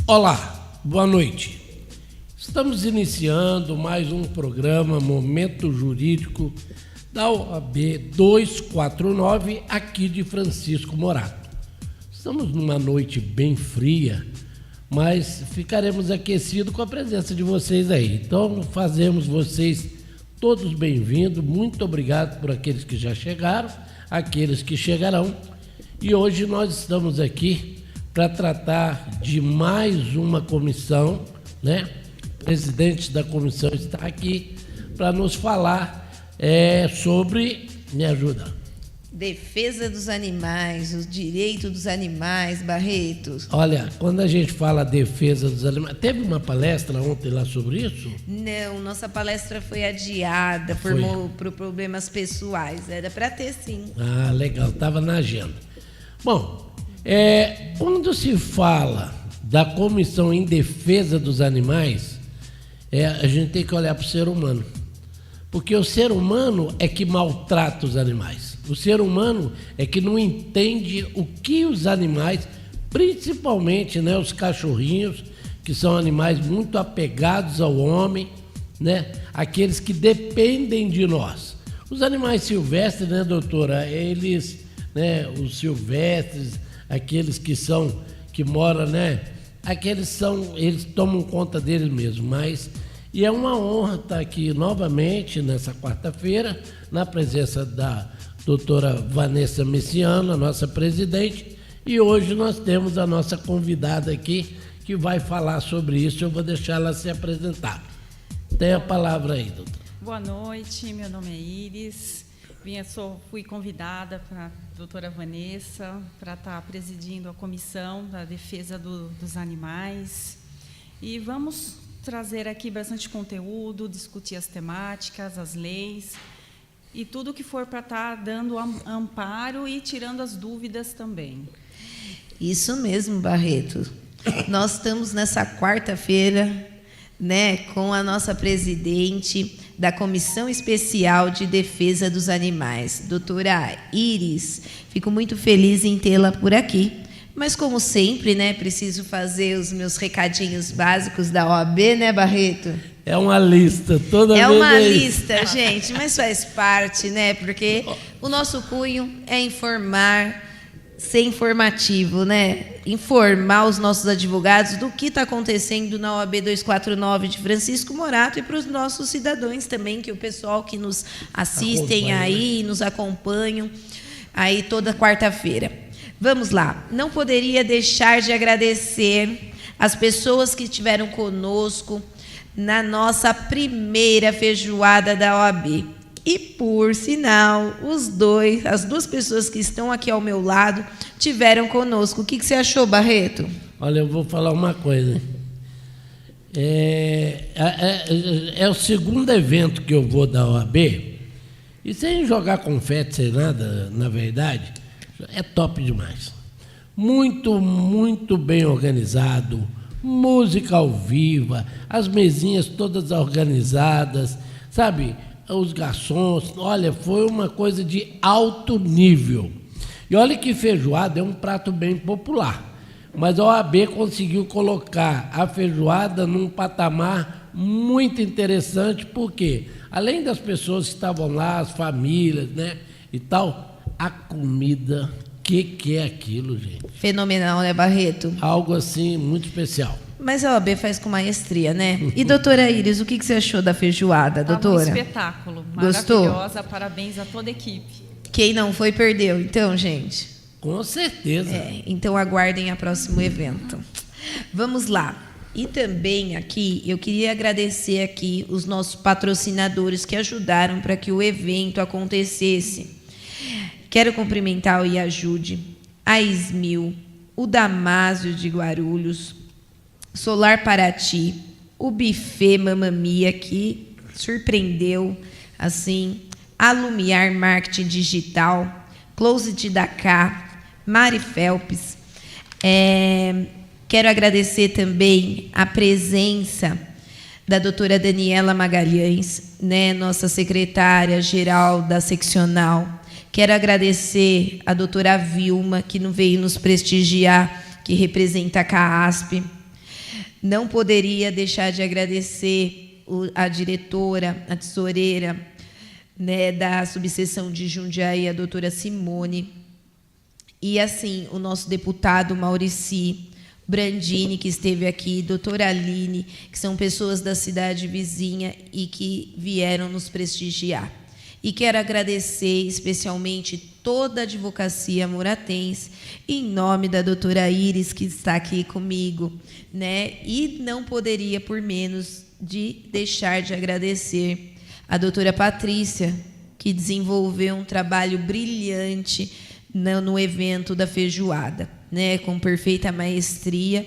Olá, boa noite. Estamos iniciando mais um programa Momento Jurídico da OAB 249, aqui de Francisco Morato. Estamos numa noite bem fria, mas ficaremos aquecidos com a presença de vocês aí. Então, fazemos vocês todos bem-vindos. Muito obrigado por aqueles que já chegaram, aqueles que chegarão. E hoje nós estamos aqui para tratar de mais uma comissão, né? O presidente da comissão está aqui para nos falar sobre... Me ajuda. Defesa dos animais, os direitos dos animais, Barreto. Olha, quando a gente fala defesa dos animais... Teve uma palestra ontem lá sobre isso? Não, nossa palestra foi adiada por problemas pessoais. Era para ter, sim. Ah, legal, estava na agenda. Bom, quando se fala da comissão em defesa dos animais, a gente tem que olhar para o ser humano. Porque o ser humano é que maltrata os animais. O ser humano é que não entende o que os animais, principalmente, né, os cachorrinhos, que são animais muito apegados ao homem, né, aqueles que dependem de nós. Os animais silvestres, né, doutora, eles, né, os silvestres, aqueles que moram, né, eles tomam conta deles mesmos, mas... E é uma honra estar aqui novamente, nessa quarta-feira, na presença da doutora Vanessa Messiano, a nossa presidente, e hoje nós temos a nossa convidada aqui, que vai falar sobre isso. Eu vou deixar ela se apresentar. Tem a palavra aí, doutora. Boa noite, meu nome é Iris, fui convidada para a doutora Vanessa para estar presidindo a comissão da defesa dos animais, e vamos trazer aqui bastante conteúdo, discutir as temáticas, as leis e tudo que for para estar dando amparo e tirando as dúvidas também. Isso mesmo, Barreto. Nós estamos nessa quarta-feira, né, com a nossa presidente da Comissão Especial de Defesa dos Animais, doutora Iris. Fico muito feliz em tê-la por aqui. Mas, como sempre, né, preciso fazer os meus recadinhos básicos da OAB, né, Barreto? É uma lista, toda vez. É uma lista, gente, mas faz parte, né? Porque o nosso cunho é informar, ser informativo, né? Informar os nossos advogados do que está acontecendo na OAB 249 de Francisco Morato e para os nossos cidadãos também, que o pessoal que nos assistem aí, nos acompanham aí toda quarta-feira. Vamos lá, não poderia deixar de agradecer as pessoas que estiveram conosco na nossa primeira feijoada da OAB. E, por sinal, as duas pessoas que estão aqui ao meu lado tiveram conosco. O que você achou, Barreto? Olha, eu vou falar uma coisa. É o segundo evento que eu vou da OAB, e sem jogar confete, sem nada, na verdade... É top demais. Muito, muito bem organizado. Música ao vivo, as mesinhas todas organizadas, sabe? Os garçons. Olha, foi uma coisa de alto nível. E olha que feijoada é um prato bem popular. Mas a OAB conseguiu colocar a feijoada num patamar muito interessante, porque além das pessoas que estavam lá, as famílias, né, e tal... A comida, que é aquilo, gente? Fenomenal, né, Barreto? Algo assim, muito especial. Mas a OAB faz com maestria, né? E, doutora Iris, o que você achou da feijoada, doutora? Um espetáculo, gostou? Maravilhosa, parabéns a toda a equipe. Quem não foi, perdeu, então, gente? Com certeza. Então, aguardem o próximo evento. Vamos lá. E também aqui, eu queria agradecer aqui os nossos patrocinadores que ajudaram para que o evento acontecesse. Quero cumprimentar o IAJUDE, a Ismil, o Damásio de Guarulhos, Solar Paraty, o Buffet Mamma Mia, que surpreendeu, assim, a Lumiar Marketing Digital, Closet Dakar, Mari Phelps. Quero agradecer também a presença da doutora Daniela Magalhães, né, nossa secretária-geral da seccional. Quero agradecer a doutora Vilma, que não veio nos prestigiar, que representa a CAASP. Não poderia deixar de agradecer a diretora, a tesoureira, né, da subseção de Jundiaí, a doutora Simone, e assim o nosso deputado Maurici Brandini, que esteve aqui, doutora Aline, que são pessoas da cidade vizinha e que vieram nos prestigiar. E quero agradecer especialmente toda a advocacia muratense, em nome da doutora Iris, que está aqui comigo, né? E não poderia, por menos, de deixar de agradecer a doutora Patrícia, que desenvolveu um trabalho brilhante no evento da feijoada, né, com perfeita maestria.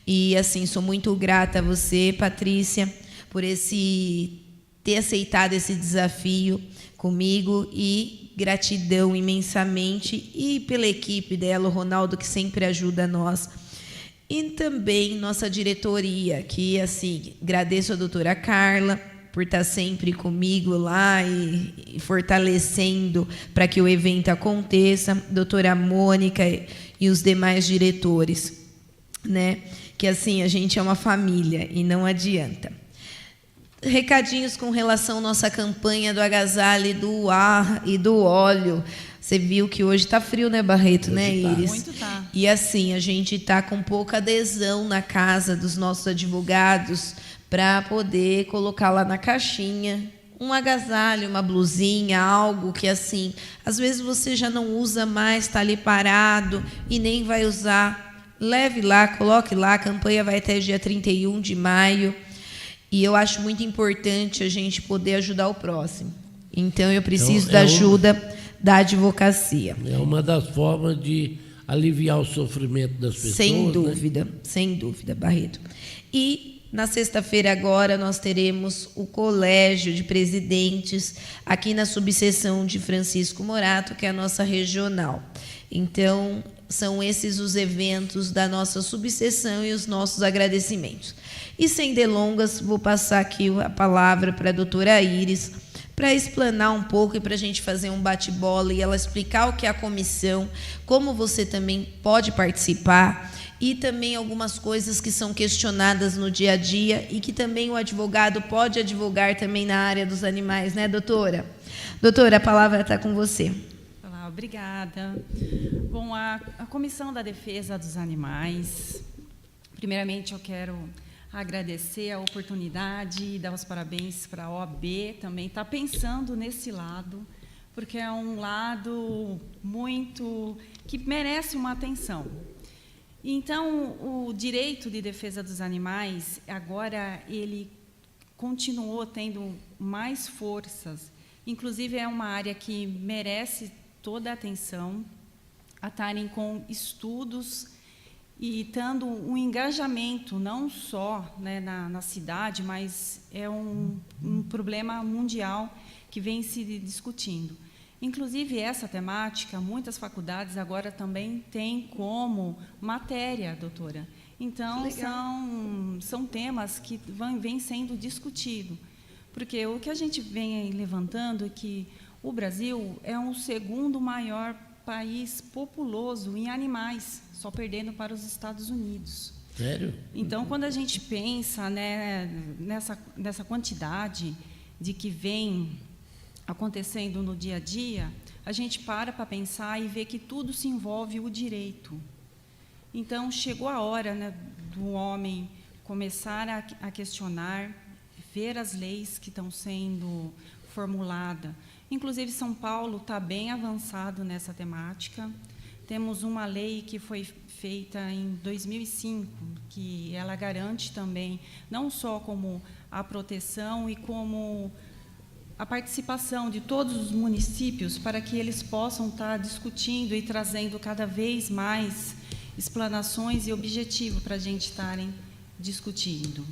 E assim, sou muito grata a você, Patrícia, por ter aceitado esse desafio comigo, e gratidão imensamente, e pela equipe dela, o Ronaldo, que sempre ajuda nós, e também nossa diretoria, que assim, agradeço a doutora Carla por estar sempre comigo lá e fortalecendo para que o evento aconteça, doutora Mônica e os demais diretores, né? Que assim, a gente é uma família e não adianta. Recadinhos com relação à nossa campanha do agasalho, do ar e do óleo. Você viu que hoje está frio, né, Barreto, hoje, né, Iris? Muito tá. E assim, a gente está com pouca adesão na casa dos nossos advogados para poder colocar lá na caixinha um agasalho, uma blusinha, algo que assim, às vezes você já não usa mais, está ali parado e nem vai usar. Leve lá, coloque lá, a campanha vai até dia 31 de maio. E eu acho muito importante a gente poder ajudar o próximo. Então, eu preciso da ajuda da advocacia. É uma das formas de aliviar o sofrimento das pessoas. Sem dúvida, né? Sem dúvida, Barreto. E na sexta-feira agora nós teremos o Colégio de Presidentes aqui na subseção de Francisco Morato, que é a nossa regional. Então, são esses os eventos da nossa subseção e os nossos agradecimentos. E sem delongas, vou passar aqui a palavra para a doutora Iris, para explanar um pouco e para a gente fazer um bate-bola e ela explicar o que é a comissão, como você também pode participar, e também algumas coisas que são questionadas no dia a dia e que também o advogado pode advogar também na área dos animais, né, doutora? Doutora, a palavra está com você. Olá, obrigada. Bom, a Comissão da Defesa dos Animais, primeiramente eu quero agradecer a oportunidade e dar os parabéns para a OAB também estar pensando nesse lado, porque é um lado muito que merece uma atenção. Então, o direito de defesa dos animais, agora ele continuou tendo mais forças, inclusive é uma área que merece toda a atenção, a estarem com estudos e tendo um engajamento, não só, né, na cidade, mas é um problema mundial que vem se discutindo. Inclusive, essa temática, muitas faculdades agora também têm como matéria, doutora. Então, são temas que vêm sendo discutidos. Porque o que a gente vem levantando é que o Brasil é o segundo maior país populoso em animais, só perdendo para os Estados Unidos. Sério? Então, quando a gente pensa, né, nessa quantidade de que vem acontecendo no dia a dia, a gente para pensar e ver que tudo se envolve o direito. Então, chegou a hora, né, do homem começar a questionar, ver as leis que estão sendo formuladas. Inclusive, São Paulo está bem avançado nessa temática. Temos uma lei que foi feita em 2005, que ela garante também, não só como a proteção e como a participação de todos os municípios para que eles possam estar discutindo e trazendo cada vez mais explanações e objetivo para a gente estarem discutindo.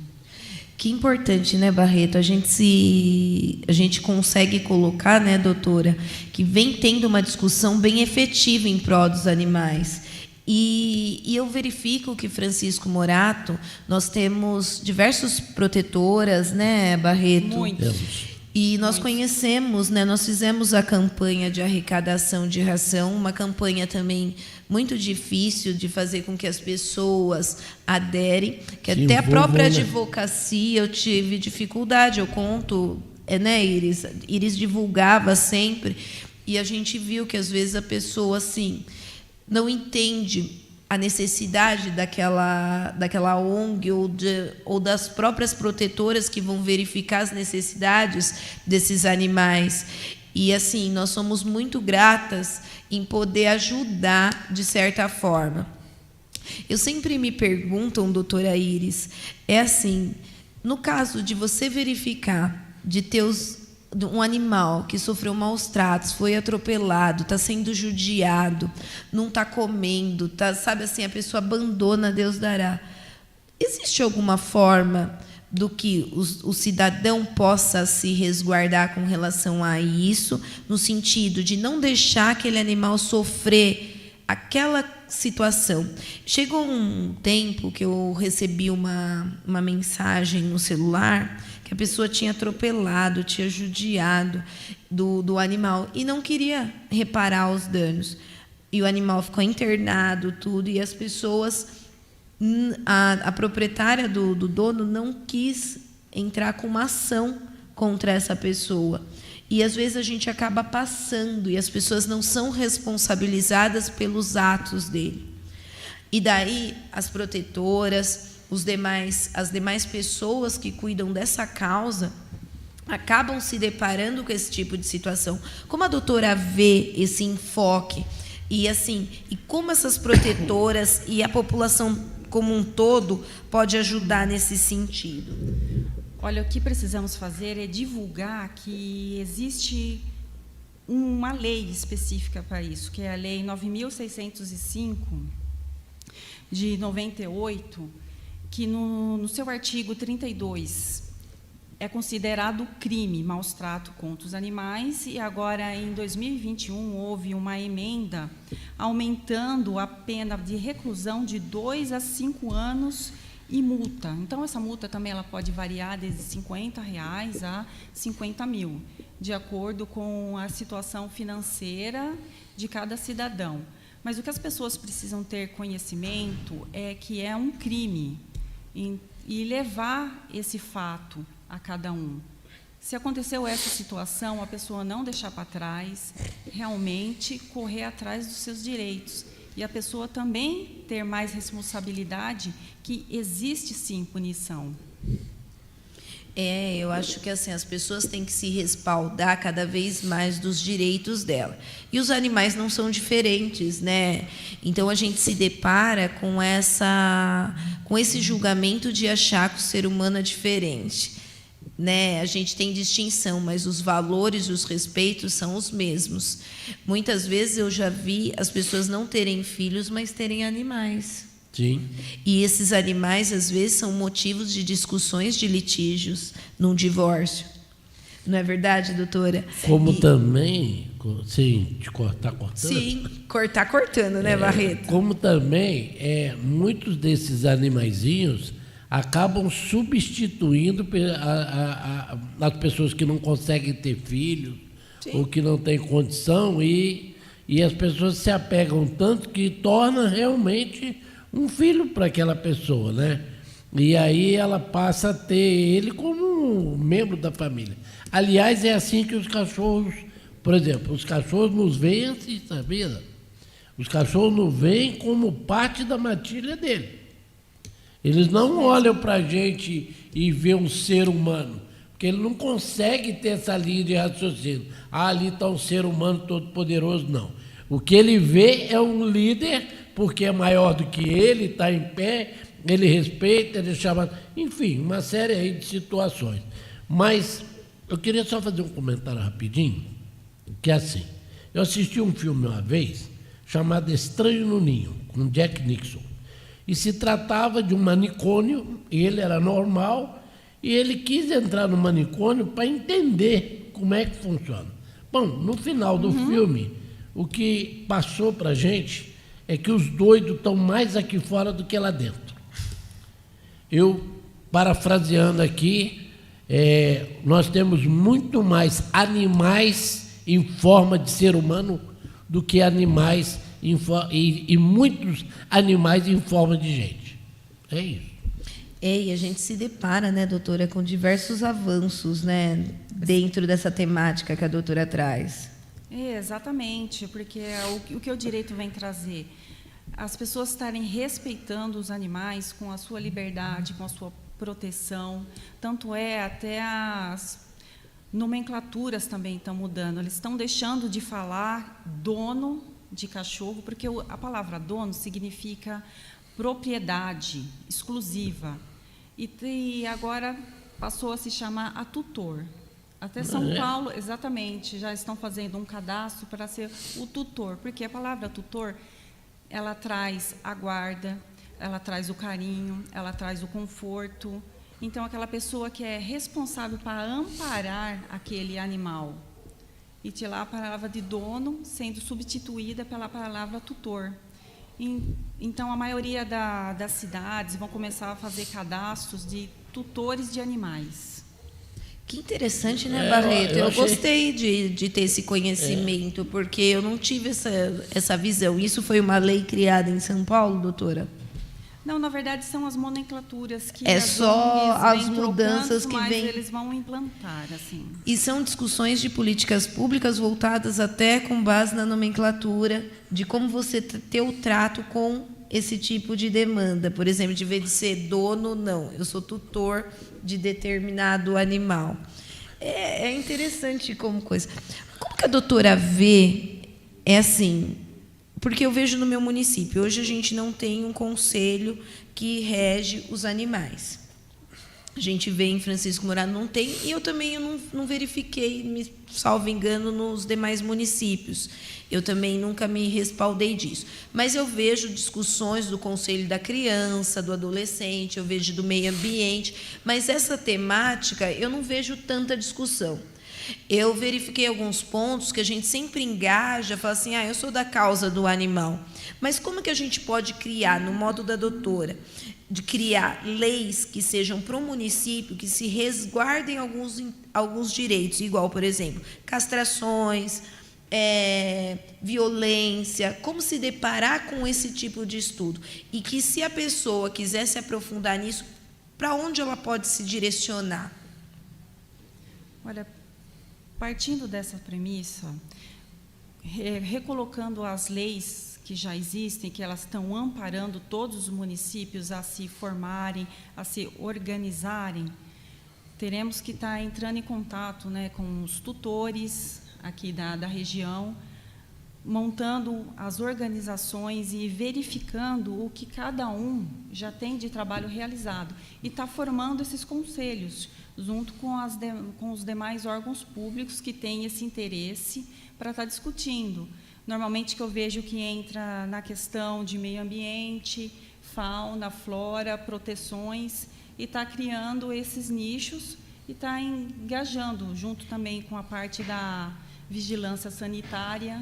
Que importante, né, Barreto? A gente consegue colocar, né, doutora, que vem tendo uma discussão bem efetiva em prol dos animais. E eu verifico que Francisco Morato, nós temos diversas protetoras, né, Barreto? Muitos. E nós conhecemos, né, nós fizemos a campanha de arrecadação de ração, uma campanha também muito difícil de fazer com que as pessoas aderem, que Se até a própria envolvam, né? advocacia eu tive dificuldade, eu conto, né, Iris? Iris divulgava sempre, e a gente viu que às vezes a pessoa assim não entende a necessidade daquela ONG ou das próprias protetoras que vão verificar as necessidades desses animais. E assim, nós somos muito gratas em poder ajudar de certa forma. Eu sempre me perguntam, doutora Iris, é assim, no caso de você verificar de ter um animal que sofreu maus tratos, foi atropelado, está sendo judiado, não está comendo, sabe assim, a pessoa abandona, Deus dará. Existe alguma forma do que o cidadão possa se resguardar com relação a isso, no sentido de não deixar aquele animal sofrer aquela situação? Chegou um tempo que eu recebi uma mensagem no celular que a pessoa tinha atropelado, tinha judiado do animal e não queria reparar os danos. E o animal ficou internado, tudo, e as pessoas, a proprietária do dono não quis entrar com uma ação contra essa pessoa. E às vezes a gente acaba passando e as pessoas não são responsabilizadas pelos atos dele. E daí as protetoras, as demais pessoas que cuidam dessa causa acabam se deparando com esse tipo de situação. Como a doutora vê esse enfoque e assim, e como essas protetoras e a população como um todo pode ajudar nesse sentido? Olha, o que precisamos fazer é divulgar que existe uma lei específica para isso, que é a Lei 9.605 de 98, que no seu artigo 32 é considerado crime maus trato contra os animais, e agora em 2021 houve uma emenda aumentando a pena de reclusão de 2 a 5 anos e multa. Então essa multa também ela pode variar desde R$50 a 50 mil, de acordo com a situação financeira de cada cidadão. Mas o que as pessoas precisam ter conhecimento é que é um crime e levar esse fato a cada um. Se aconteceu essa situação, a pessoa não deixar para trás, realmente correr atrás dos seus direitos. E a pessoa também ter mais responsabilidade, que existe sim punição. Eu acho que assim, as pessoas têm que se respaldar cada vez mais dos direitos dela. E os animais não são diferentes, né? Então a gente se depara com esse julgamento de achar que o ser humano é diferente, né? A gente tem distinção, mas os valores e os respeitos são os mesmos. Muitas vezes eu já vi as pessoas não terem filhos, mas terem animais. Sim. E esses animais, às vezes, são motivos de discussões, de litígios, num divórcio. Não é verdade, doutora? Como também, sim, de cortar cortando. Sim, cortando, né, Barreto? Como também, muitos desses animaizinhos acabam substituindo as pessoas que não conseguem ter filhos, sim, ou que não têm condição, e as pessoas se apegam tanto que torna realmente um filho para aquela pessoa, né? E aí ela passa a ter ele como um membro da família. Aliás, é assim que os cachorros, por exemplo, os cachorros nos veem assim, sabia? Os cachorros nos veem como parte da matilha dele. Eles não olham para a gente e vê um ser humano, porque ele não consegue ter essa linha de raciocínio. Ali está um ser humano todo poderoso, não. O que ele vê é um líder, porque é maior do que ele, está em pé, ele respeita, ele chama... Enfim, uma série aí de situações. Mas eu queria só fazer um comentário rapidinho, que é assim. Eu assisti um filme uma vez, chamado Estranho no Ninho, com Jack Nicholson. E se tratava de um manicômio, ele era normal, e ele quis entrar no manicômio para entender como é que funciona. Bom, no final do filme, o que passou para a gente é que os doidos estão mais aqui fora do que lá dentro. Eu, parafraseando aqui, nós temos muito mais animais em forma de ser humano do que animais e muitos animais em forma de gente. É isso. E a gente se depara, né, doutora, com diversos avanços, né, dentro dessa temática que a doutora traz. Exatamente, porque o que o direito vem trazer? As pessoas estarem respeitando os animais com a sua liberdade, com a sua proteção. Tanto até as nomenclaturas também estão mudando. Eles estão deixando de falar dono de cachorro, porque a palavra dono significa propriedade exclusiva. E agora passou a se chamar a tutor. Até São Paulo, exatamente, já estão fazendo um cadastro para ser o tutor, porque a palavra tutor, ela traz a guarda, ela traz o carinho, ela traz o conforto. Então, aquela pessoa que é responsável para amparar aquele animal. E tirar a palavra de dono sendo substituída pela palavra tutor. Então, a maioria das cidades vão começar a fazer cadastros de tutores de animais. Que interessante, né, Barreto? Eu achei... gostei de ter esse conhecimento, porque eu não tive essa visão. Isso foi uma lei criada em São Paulo, doutora? Não, na verdade, são as nomenclaturas que só as mudanças trocando, que mas vêm. Eles vão implantar, assim. E são discussões de políticas públicas voltadas até com base na nomenclatura, de como você ter o trato com esse tipo de demanda. Por exemplo, de vez de ser dono, não, eu sou tutor de determinado animal. É interessante como coisa. Como que a doutora vê, assim, porque eu vejo no meu município, hoje a gente não tem um conselho que rege os animais. A gente vê em Francisco Murado, não tem, e eu também não verifiquei, me salvo engano, nos demais municípios. Eu também nunca me respaldei disso. Mas eu vejo discussões do Conselho da Criança, do Adolescente, eu vejo do Meio Ambiente, mas essa temática eu não vejo tanta discussão. Eu verifiquei alguns pontos que a gente sempre engaja, fala assim, eu sou da causa do animal. Mas como que a gente pode criar, no modo da doutora, de criar leis que sejam para o município, que se resguardem alguns direitos, igual, por exemplo, castrações, violência, como se deparar com esse tipo de estudo. E que, se a pessoa quiser se aprofundar nisso, para onde ela pode se direcionar? Olha, partindo dessa premissa, recolocando as leis que já existem, que elas estão amparando todos os municípios a se formarem, a se organizarem, teremos que estar entrando em contato, né, com os tutores aqui da região, montando as organizações e verificando o que cada um já tem de trabalho realizado e está formando esses conselhos junto com os demais órgãos públicos que têm esse interesse para estar discutindo. Normalmente, que eu vejo que entra na questão de meio ambiente, fauna, flora, proteções, e está criando esses nichos e está engajando junto também com a parte da vigilância sanitária.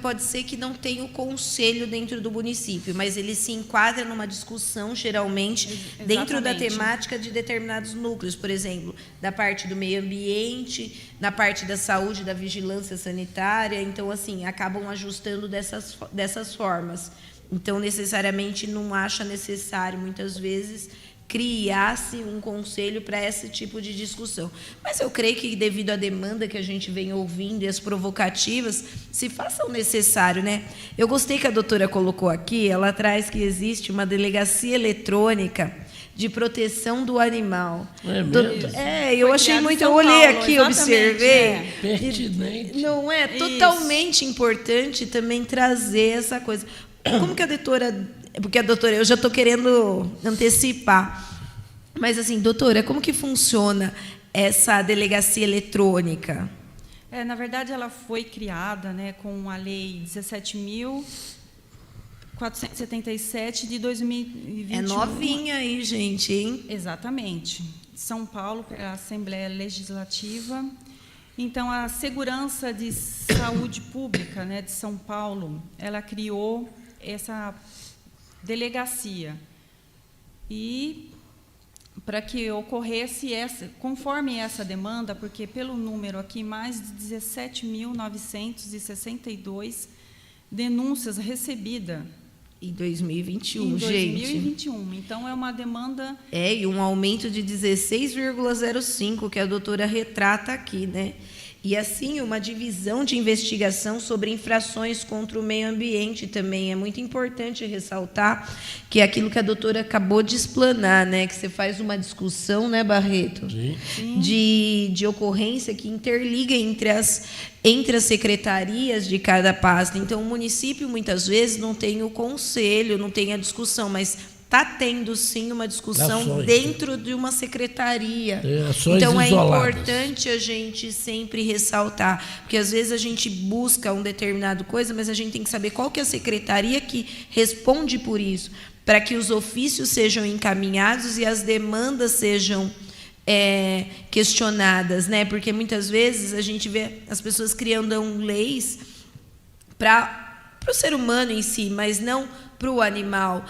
Pode ser que não tenha o conselho dentro do município, mas ele se enquadra numa discussão, geralmente, dentro da temática de determinados núcleos, por exemplo, da parte do meio ambiente, na parte da saúde, da vigilância sanitária. Então, assim, acabam ajustando dessas formas. Então, necessariamente, não acha necessário, muitas vezes, criasse um conselho para esse tipo de discussão. Mas eu creio que, devido à demanda que a gente vem ouvindo e as provocativas, se faça o necessário, né? Eu gostei que a doutora colocou aqui, ela traz que existe uma delegacia eletrônica de proteção do animal. É mesmo? Eu achei muito, eu olhei aqui, observei. Pertinente. Não é? Totalmente importante também trazer essa coisa. Como que a doutora... Porque a doutora, eu já estou querendo antecipar. Mas, assim, doutora, como que funciona essa delegacia eletrônica? Na verdade, ela foi criada, né, com a Lei 17.477 de 2021. É novinha aí, gente, hein? Exatamente. São Paulo, a Assembleia Legislativa. Então, a Segurança de Saúde Pública, né, de São Paulo, ela criou essa delegacia, e para que ocorresse conforme essa demanda, porque pelo número aqui, mais de 17.962 denúncias recebidas Em 2021, em gente. 2021. Então, é uma demanda... E um aumento de 16,05, que a doutora retrata aqui, né? E, assim, uma divisão de investigação sobre infrações contra o meio ambiente também. É muito importante ressaltar que é aquilo que a doutora acabou de explanar, né? Que você faz uma discussão, né, Barreto? Sim. De ocorrência que interliga entre as secretarias de cada pasta. Então, o município, muitas vezes, não tem o conselho, não tem a discussão, mas está tendo, sim, uma discussão Ações. dentro de uma secretaria. Ações Então, isoladas. é importante a gente sempre ressaltar, porque, às vezes, a gente busca um determinado coisa, mas a gente tem que saber qual que é a secretaria que responde por isso, para que os ofícios sejam encaminhados e as demandas sejam questionadas, né? Porque muitas vezes a gente vê as pessoas criando leis para o ser humano em si, mas não para o animal.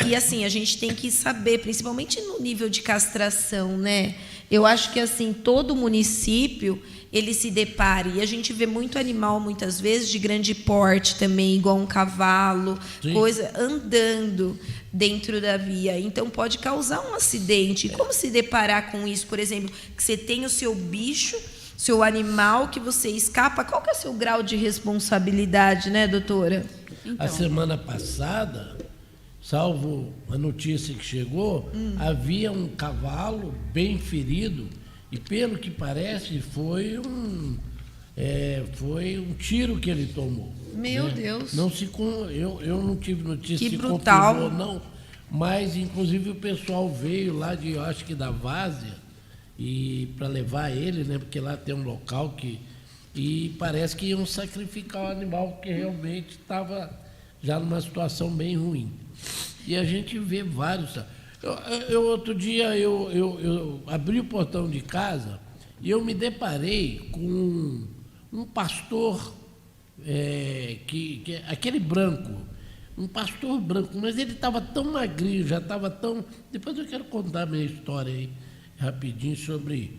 E assim, a gente tem que saber, principalmente no nível de castração, né? Eu acho que assim, todo município ele se depare, e a gente vê muito animal, muitas vezes, de grande porte também, igual um cavalo, Sim. coisa andando dentro da via. Então, pode causar um acidente. E como se deparar com isso? Por exemplo, que você tem o seu bicho, seu animal, que você escapa. Qual que é o seu grau de responsabilidade, né, doutora? Então, A semana passada, salvo a notícia que chegou, havia um cavalo bem ferido e, pelo que parece, foi um tiro que ele tomou. Meu né? Deus. Não se eu não tive notícia Que se brutal. confirmou, não, mas inclusive o pessoal veio lá de, eu acho que da Várzea, e para levar ele, né? Porque lá tem um local e parece que iam sacrificar o animal, porque realmente estava já numa situação bem ruim. E a gente vê vários. Outro dia eu abri o portão de casa e eu me deparei com um pastor, aquele branco, um pastor branco, mas ele estava tão magrinho, já estava tão... Depois eu quero contar a minha história aí, rapidinho, sobre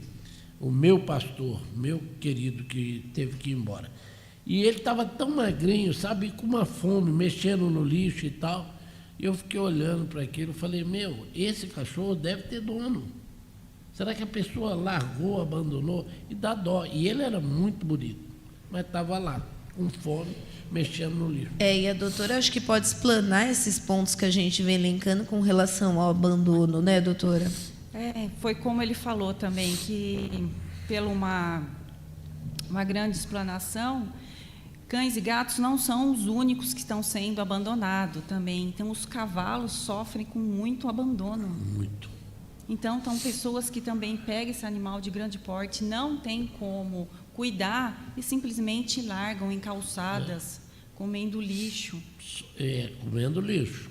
o meu pastor, meu querido, que teve que ir embora. E ele estava tão magrinho, sabe, com uma fome, mexendo no lixo e tal. E eu fiquei olhando para aquilo e falei, esse cachorro deve ter dono. Será que a pessoa largou, abandonou? E dá dó. E ele era muito bonito, mas estava lá, com fome, mexendo no lixo. E a doutora acho que pode explanar esses pontos que a gente vem elencando com relação ao abandono, né, doutora? Foi como ele falou também, que pela uma grande explanação, cães e gatos não são os únicos que estão sendo abandonados também. Então, os cavalos sofrem com muito abandono. Muito. Então, são pessoas que também pegam esse animal de grande porte, não tem como cuidar e simplesmente largam em calçadas, comendo lixo. Comendo lixo.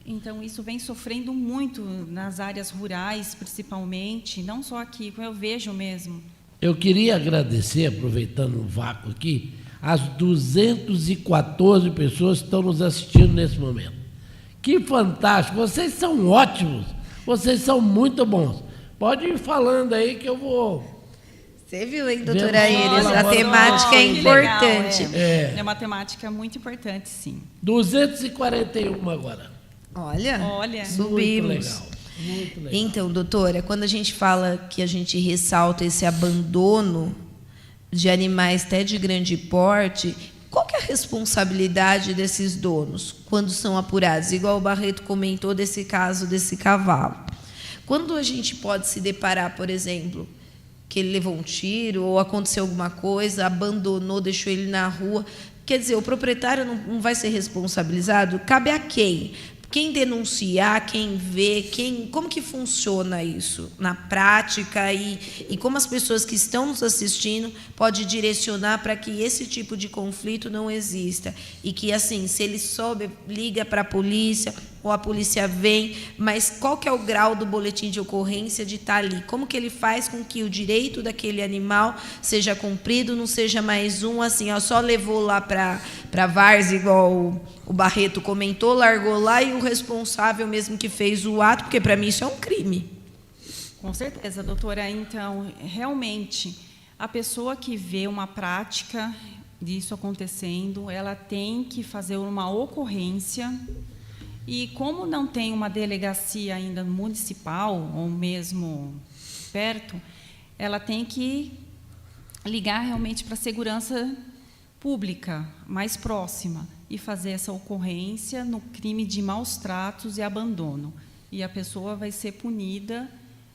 Então, isso vem sofrendo muito nas áreas rurais, principalmente, não só aqui, como eu vejo mesmo. Eu queria agradecer, aproveitando o vácuo aqui, as 214 pessoas que estão nos assistindo nesse momento. Que fantástico! Vocês são ótimos! Vocês são muito bons. Pode ir falando aí que eu vou... Você viu, hein, doutora Iris? Olha, A temática é que importante. legal, é uma temática muito importante, sim. 241 agora. Olha, Subimos. subimos. Muito legal. Muito legal. Então, doutora, quando a gente fala que a gente ressalta esse abandono de animais até de grande porte, qual que é a responsabilidade desses donos quando são apurados? Igual o Barreto comentou desse caso desse cavalo. Quando a gente pode se deparar, por exemplo, que ele levou um tiro ou aconteceu alguma coisa, abandonou, deixou ele na rua, quer dizer, o proprietário não vai ser responsabilizado? Cabe a quem? Quem denunciar, quem vê, como que funciona isso na prática e como as pessoas que estão nos assistindo podem direcionar para que esse tipo de conflito não exista e que, assim, se ele sobe, liga para a polícia ou a polícia vem, mas qual que é o grau do boletim de ocorrência de estar ali? Como que ele faz com que o direito daquele animal seja cumprido, não seja mais um, assim, só levou lá para várzea, igual o Barreto comentou, largou lá e o responsável mesmo que fez o ato, porque para mim isso é um crime. Com certeza, doutora. Então, realmente, a pessoa que vê uma prática disso acontecendo, ela tem que fazer uma ocorrência. E como não tem uma delegacia ainda municipal, ou mesmo perto, ela tem que ligar realmente para a segurança pública mais próxima e fazer essa ocorrência no crime de maus tratos e abandono. E a pessoa vai ser punida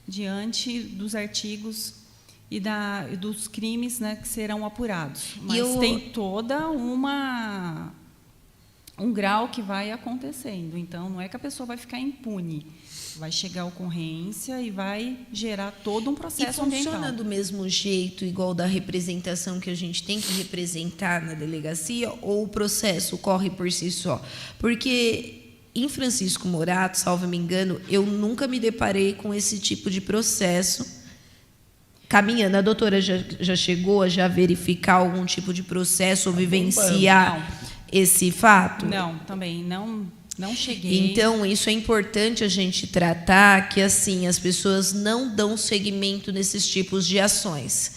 diante dos artigos e dos crimes, né, que serão apurados. Mas tem toda um grau que vai acontecendo. Então, não é que a pessoa vai ficar impune. Vai chegar a ocorrência e vai gerar todo um processo ambiental. E funciona do mesmo jeito, igual da representação que a gente tem que representar na delegacia, ou o processo corre por si só? Porque em Francisco Morato, salvo me engano, eu nunca me deparei com esse tipo de processo caminhando. A doutora já chegou a verificar algum tipo de processo ou vivenciar esse fato? Não, também não cheguei. Então, isso é importante a gente tratar, que assim as pessoas não dão seguimento nesses tipos de ações.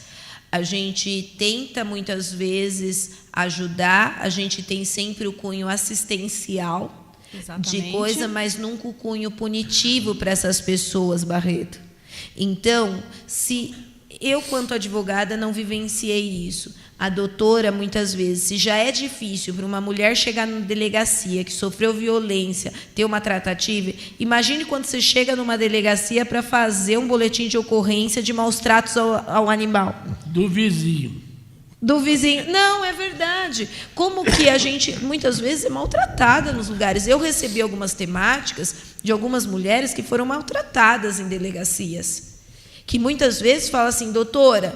A gente tenta, muitas vezes, ajudar, a gente tem sempre o cunho assistencial. Exatamente. De coisa, mas nunca o cunho punitivo para essas pessoas, Barreto. Então, se eu, quanto advogada, não vivenciei isso, a doutora, muitas vezes, se já é difícil para uma mulher chegar na delegacia que sofreu violência, ter uma tratativa, imagine quando você chega numa delegacia para fazer um boletim de ocorrência de maus tratos ao animal. Do vizinho. Do vizinho. Não, é verdade. Como que a gente, muitas vezes, é maltratada nos lugares. Eu recebi algumas temáticas de algumas mulheres que foram maltratadas em delegacias. Que muitas vezes falam assim, doutora,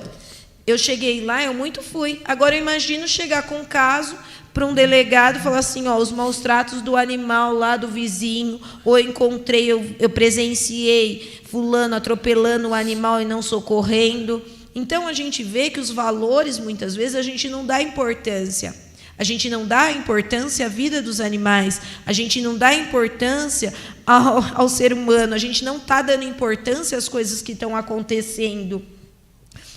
eu cheguei lá, eu muito fui. Agora eu imagino chegar com um caso para um delegado e falar assim, ó, os maus tratos do animal lá do vizinho, ou eu presenciei fulano atropelando o animal e não socorrendo. Então, a gente vê que os valores, muitas vezes, a gente não dá importância. A gente não dá importância à vida dos animais. A gente não dá importância ao ser humano. A gente não está dando importância às coisas que estão acontecendo.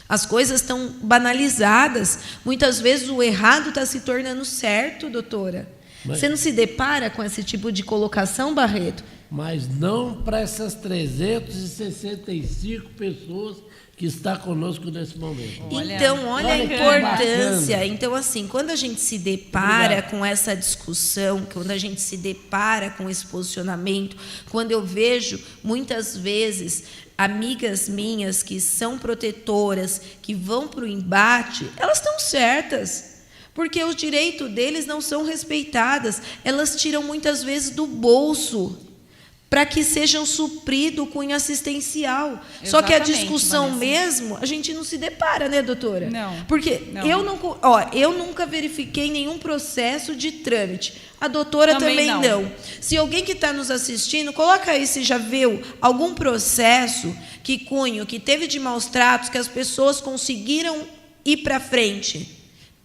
As coisas estão banalizadas. Muitas vezes, o errado está se tornando certo, doutora. Você não se depara com esse tipo de colocação, Barreto? Mas não para essas 365 pessoas que está conosco nesse momento. Então, olha a importância. Então, assim, quando a gente se depara com essa discussão, quando a gente se depara com esse posicionamento, quando eu vejo, muitas vezes, amigas minhas que são protetoras, que vão para o embate, elas estão certas. Porque os direitos deles não são respeitados. Elas tiram, muitas vezes, do bolso para que sejam suprido o cunho assistencial. Exatamente, só que a discussão Vanessa, mesmo, a gente não se depara, né, doutora? Não. Porque não. Eu nunca verifiquei nenhum processo de trâmite. A doutora também não. Se alguém que está nos assistindo, coloca aí se já viu algum processo que teve de maus tratos, que as pessoas conseguiram ir para frente.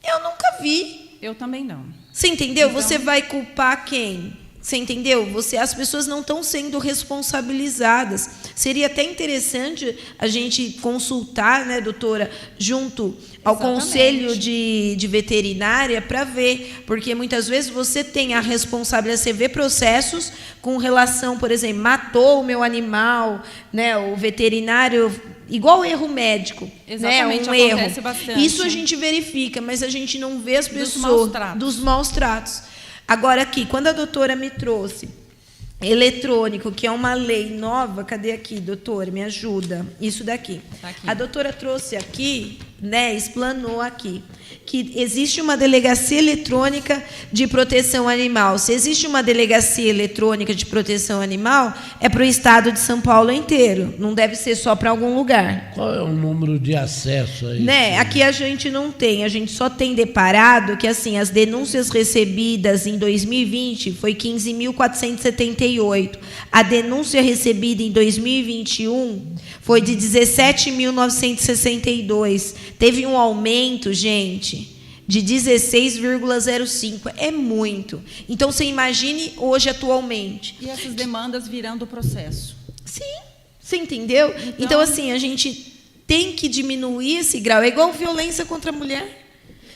Eu nunca vi. Eu também não. Você entendeu? Então, você vai culpar quem? Você entendeu? As pessoas não estão sendo responsabilizadas. Seria até interessante a gente consultar, né, doutora, junto ao Exatamente. Conselho de Veterinária para ver, porque muitas vezes você tem a responsabilidade, você vê processos com relação, por exemplo, matou o meu animal, né, o veterinário, igual erro médico, Exatamente, né, acontece erro. bastante. Isso a gente verifica, mas a gente não vê as pessoas dos maus tratos. Agora, aqui, quando a doutora me trouxe eletrônico, que é uma lei nova, cadê aqui, doutora? Me ajuda. Isso daqui. Tá aqui. A doutora trouxe aqui, né, explanou aqui, que existe uma delegacia eletrônica de proteção animal. Se existe uma delegacia eletrônica de proteção animal, é para o estado de São Paulo inteiro. Não deve ser só para algum lugar. Qual é o número de acesso aí? Né? Aqui a gente não tem, a gente só tem deparado que assim, as denúncias recebidas em 2020 foi 15.478. A denúncia recebida em 2021 foi de 17.962. Teve um aumento, gente, de 16,05. É muito. Então, você imagine hoje atualmente. E essas demandas virando processo. Sim, você entendeu? Então, assim, a gente tem que diminuir esse grau. É igual violência contra a mulher.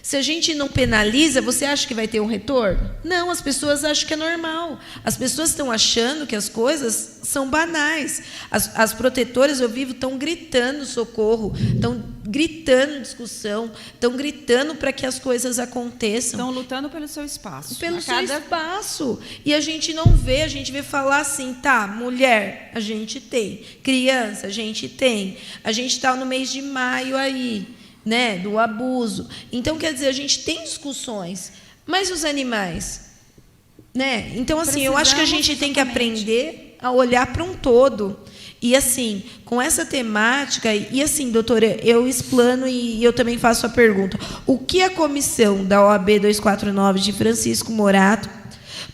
Se a gente não penaliza, você acha que vai ter um retorno? Não, as pessoas acham que é normal. As pessoas estão achando que as coisas são banais. As protetoras, eu vivo, estão gritando socorro, estão gritando discussão, estão gritando para que as coisas aconteçam. Estão lutando pelo seu espaço. Pelo seu espaço. E a gente não vê, a gente vê falar assim, tá, mulher, a gente tem. Criança, a gente tem. A gente está no mês de maio aí, né, do abuso. Então, quer dizer, a gente tem discussões, mas os animais, né? Então, assim, eu acho que a gente tem que aprender a olhar para um todo. E, assim, com essa temática, e assim, doutora, eu explano e eu também faço a pergunta. O que a comissão da OAB 249 de Francisco Morato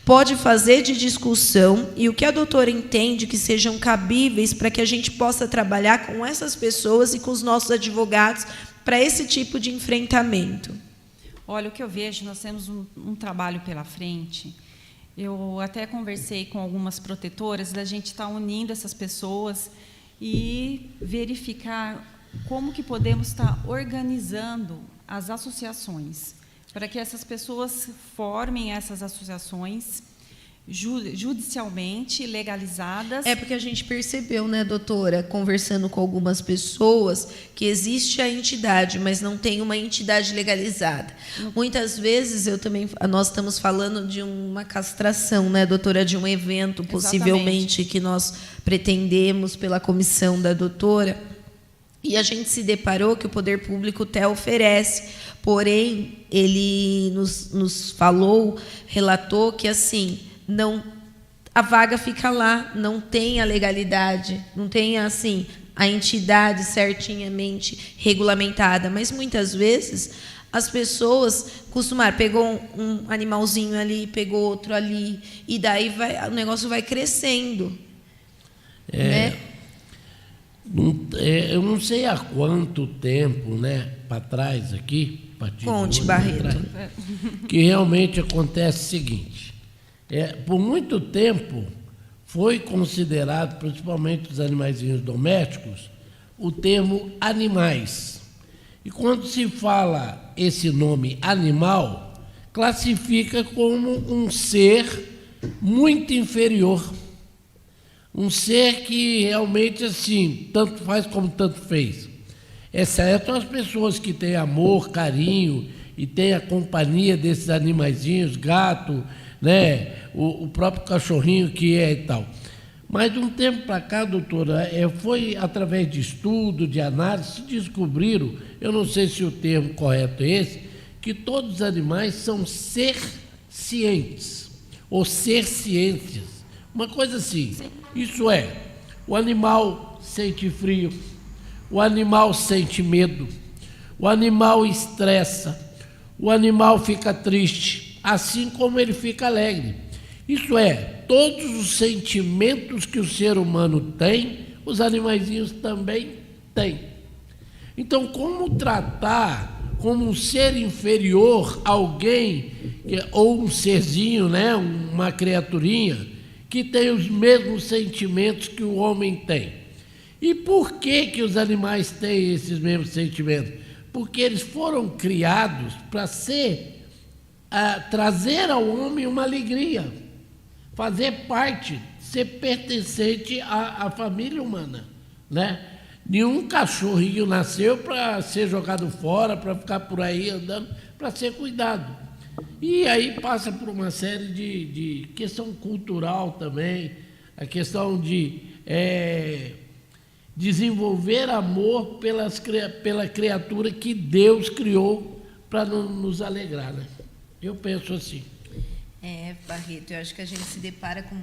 pode fazer de discussão e o que a doutora entende que sejam cabíveis para que a gente possa trabalhar com essas pessoas e com os nossos advogados para esse tipo de enfrentamento? Olha, o que eu vejo, nós temos um trabalho pela frente. Eu até conversei com algumas protetoras, da gente estar unindo essas pessoas e verificar como que podemos estar organizando as associações, para que essas pessoas formem essas associações judicialmente legalizadas. É porque a gente percebeu, né, doutora, conversando com algumas pessoas, que existe a entidade, mas não tem uma entidade legalizada. Muitas vezes nós estamos falando de uma castração, né, doutora, de um evento, possivelmente, que nós pretendemos pela comissão da doutora, e a gente se deparou que o poder público até oferece, porém, ele nos falou, relatou que, assim, não, a vaga fica lá, não tem a legalidade, não tem, assim, a entidade certinhamente regulamentada, mas muitas vezes as pessoas costumaram, pegou um animalzinho ali, pegou outro ali, e daí o negócio vai crescendo. Né? Eu não sei há quanto tempo, né, para trás aqui, Conte, Barreto. Que realmente acontece o seguinte. Por muito tempo foi considerado, principalmente os animaizinhos domésticos, o termo animais. E quando se fala esse nome animal, classifica como um ser muito inferior. Um ser que realmente, assim, tanto faz como tanto fez. Exceto as pessoas que têm amor, carinho e têm a companhia desses animaizinhos, gato, né, o próprio cachorrinho que é e tal. Mas de um tempo para cá, doutora, foi através de estudo, de análise, descobriram, eu não sei se o termo correto é esse, que todos os animais são ser cientes, ou ser ciências, uma coisa assim. Isso é, o animal sente frio, o animal sente medo, o animal estressa, o animal fica triste, assim como ele fica alegre. Isso é, todos os sentimentos que o ser humano tem, os animaizinhos também têm. Então, como tratar como um ser inferior alguém, ou um serzinho, né, uma criaturinha, que tem os mesmos sentimentos que o homem tem? E por que os animais têm esses mesmos sentimentos? Porque eles foram criados para trazer ao homem uma alegria, fazer parte, ser pertencente à família humana, né? Nenhum cachorrinho nasceu para ser jogado fora, para ficar por aí andando, para ser cuidado. E aí passa por uma série de questão cultural também, a questão de desenvolver amor pela criatura que Deus criou para nos alegrar, né? Eu penso assim. Barreto, eu acho que a gente se depara com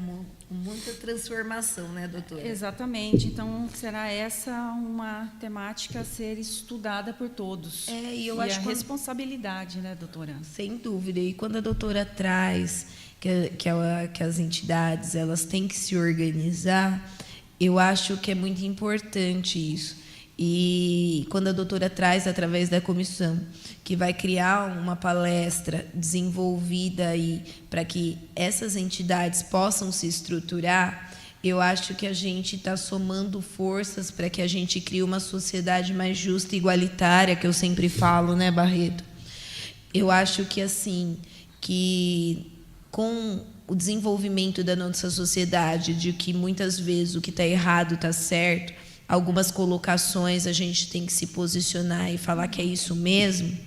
muita transformação, né, doutora? Exatamente. Então, será essa uma temática a ser estudada por todos. E eu acho a responsabilidade, né, doutora? Sem dúvida. E quando a doutora traz que as entidades elas têm que se organizar, eu acho que é muito importante isso. E quando a doutora traz, através da comissão, que vai criar uma palestra desenvolvida para que essas entidades possam se estruturar, eu acho que a gente está somando forças para que a gente crie uma sociedade mais justa e igualitária, que eu sempre falo, né, Barreto? Eu acho que assim, que com o desenvolvimento da nossa sociedade, de que muitas vezes o que está errado está certo, algumas colocações a gente tem que se posicionar e falar que é isso mesmo,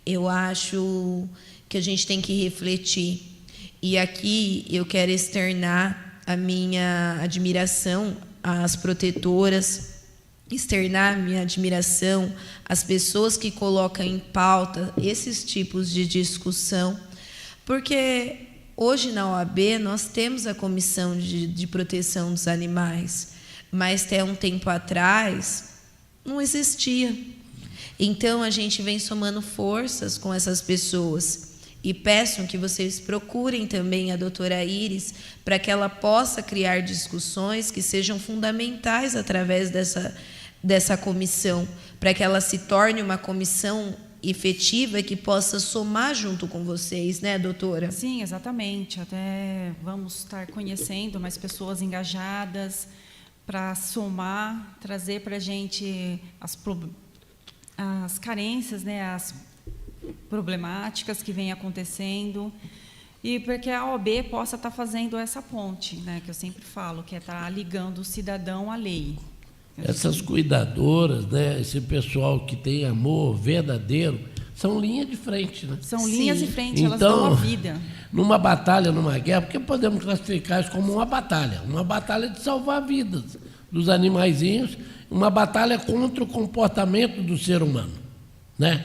eu acho que a gente tem que refletir. E aqui eu quero externar a minha admiração às protetoras, externar minha admiração às pessoas que colocam em pauta esses tipos de discussão, porque hoje na OAB nós temos a Comissão de Proteção dos Animais, mas até um tempo atrás não existia. Então a gente vem somando forças com essas pessoas. E peço que vocês procurem também a doutora Iris para que ela possa criar discussões que sejam fundamentais através dessa comissão, para que ela se torne uma comissão efetiva que possa somar junto com vocês, né, doutora? Sim, exatamente. Até vamos estar conhecendo mais pessoas engajadas para somar, trazer para a gente as carências, né, as problemáticas que vêm acontecendo, e porque a OAB possa estar fazendo essa ponte, né, que eu sempre falo, que é estar ligando o cidadão à lei. Essas cuidadoras, né, esse pessoal que tem amor verdadeiro, são linha de frente, né? São linhas de frente, elas então, dão a vida. Numa batalha, numa guerra, porque podemos classificar isso como uma batalha de salvar vidas dos animaizinhos, uma batalha contra o comportamento do ser humano, né?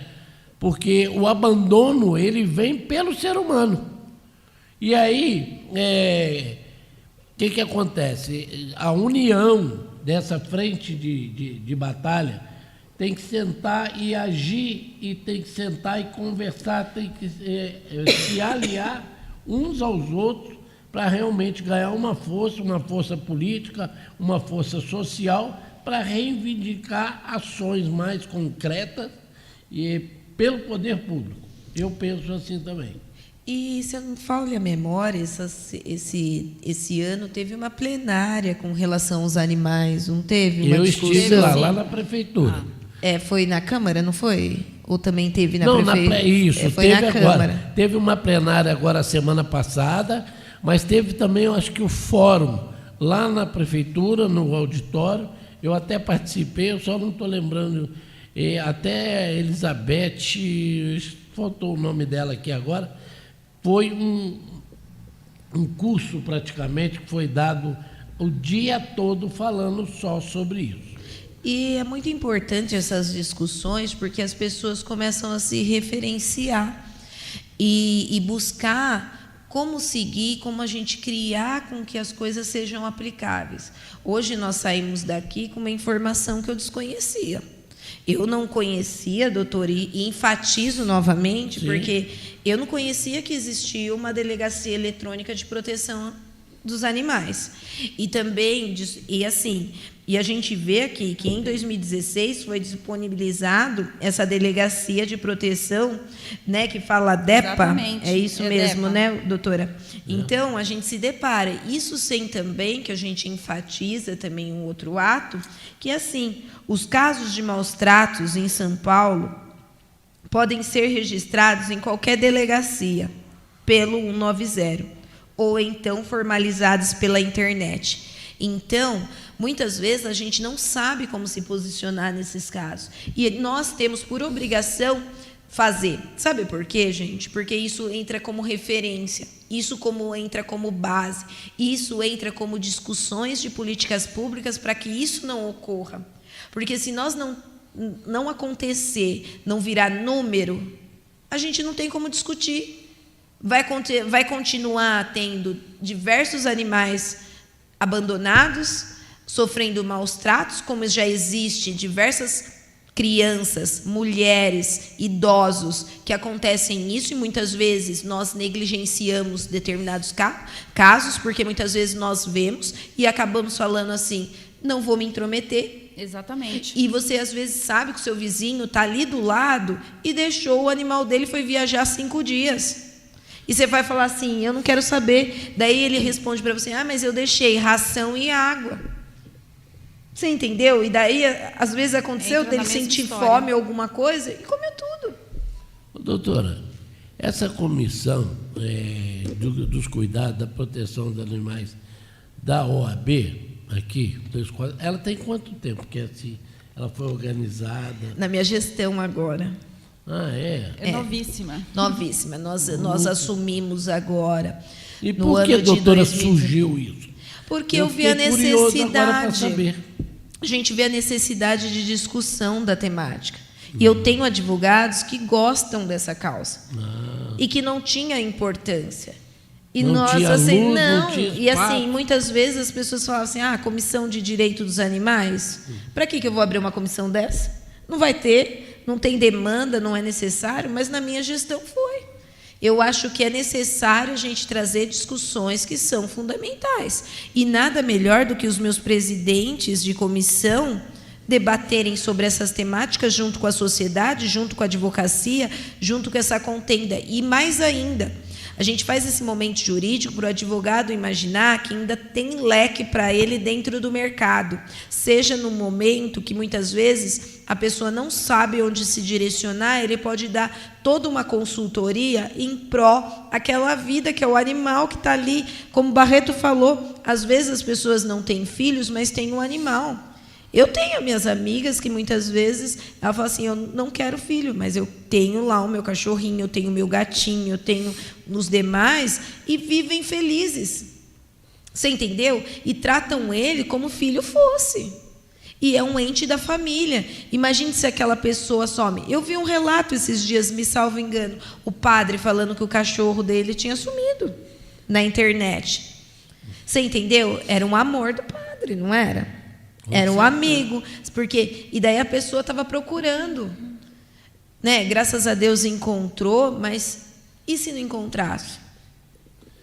Porque o abandono, ele vem pelo ser humano. E aí, o que acontece? A união dessa frente de batalha tem que sentar e agir, e tem que sentar e conversar, tem que se aliar uns aos outros para realmente ganhar uma força política, uma força social, para reivindicar ações mais concretas e pelo poder público. Eu penso assim também. E, se eu não falho a memória, esse ano teve uma plenária com relação aos animais, não teve? Eu estive lá na prefeitura. Foi na Câmara, não foi? Ou também teve na prefeitura? Não, isso, foi teve na agora. Câmara. Teve uma plenária agora semana passada, mas teve também, eu acho que o fórum lá na prefeitura, no auditório. Eu até participei, eu só não estou lembrando. Até Elizabeth, faltou o nome dela aqui agora, foi um curso praticamente que foi dado o dia todo falando só sobre isso. E é muito importante essas discussões, porque as pessoas começam a se referenciar e buscar como seguir, como a gente criar com que as coisas sejam aplicáveis. Hoje nós saímos daqui com uma informação que eu desconhecia. Eu não conhecia, doutor, e enfatizo novamente, Sim. Porque eu não conhecia que existia uma delegacia eletrônica de proteção dos animais. E também, e a gente vê aqui que em 2016 foi disponibilizado essa delegacia de proteção, né, que fala DEPA. Exatamente. É isso mesmo, DEPA. né, doutora? Então, a gente se depara. Isso sem também, que a gente enfatiza também um outro ato, que assim, os casos de maus tratos em São Paulo podem ser registrados em qualquer delegacia, pelo 190, ou então formalizados pela internet. Então, muitas vezes a gente não sabe como se posicionar nesses casos. E nós temos por obrigação fazer. Sabe por quê, gente? Porque isso entra como referência, isso entra como base, isso entra como discussões de políticas públicas para que isso não ocorra. Porque se nós não acontecer, não virar número, a gente não tem como discutir. Vai continuar tendo diversos animais abandonados, sofrendo maus tratos, como já existe diversas crianças, mulheres, idosos que acontecem isso, e muitas vezes nós negligenciamos determinados casos, porque muitas vezes nós vemos e acabamos falando assim, não vou me intrometer. Exatamente. E você às vezes sabe que o seu vizinho está ali do lado e deixou o animal dele, foi viajar 5 dias. E você vai falar assim, eu não quero saber. Daí ele responde para você, mas eu deixei ração e água. Você entendeu? E daí, às vezes aconteceu dele sentir fome ou alguma coisa e comeu tudo. Doutora, Essa comissão dos cuidados, da proteção dos animais da OAB, aqui, ela tem quanto tempo que assim, ela foi organizada? Na minha gestão agora. Ah, é? É novíssima. Novíssima. Nós assumimos agora. E no por que, ano de doutora, 2020. surgiu isso? Porque eu vi a fiquei curioso agora para necessidade. saber. A gente vê a necessidade de discussão da temática. E eu tenho advogados que gostam dessa causa. E que não tinha importância. E Não nós, tinha assim, luz, não. não tinha E assim, espaço. muitas vezes as pessoas falam assim: comissão de direito dos animais? Para que eu vou abrir uma comissão dessa? Não vai ter, não tem demanda, não é necessário, mas na minha gestão foi. Eu acho que é necessário a gente trazer discussões que são fundamentais. E nada melhor do que os meus presidentes de comissão debaterem sobre essas temáticas junto com a sociedade, junto com a advocacia, junto com essa contenda. E mais ainda, a gente faz esse momento jurídico para o advogado imaginar que ainda tem leque para ele dentro do mercado, seja no momento que muitas vezes a pessoa não sabe onde se direcionar, ele pode dar toda uma consultoria em pró aquela vida que é o animal que está ali. Como Barreto falou, às vezes as pessoas não têm filhos, mas têm um animal. Eu tenho minhas amigas que muitas vezes ela fala assim: eu não quero filho, mas eu tenho lá o meu cachorrinho, eu tenho o meu gatinho, eu tenho os demais, e vivem felizes. Você entendeu? E tratam ele como filho fosse. E é um ente da família. Imagine se aquela pessoa some. Eu vi um relato esses dias, me salvo engano, o padre falando que o cachorro dele tinha sumido na internet. Você entendeu? Era um amor do padre, não era? Era um amigo, porque e daí a pessoa estava procurando, né? Graças a Deus encontrou, mas e se não encontrasse?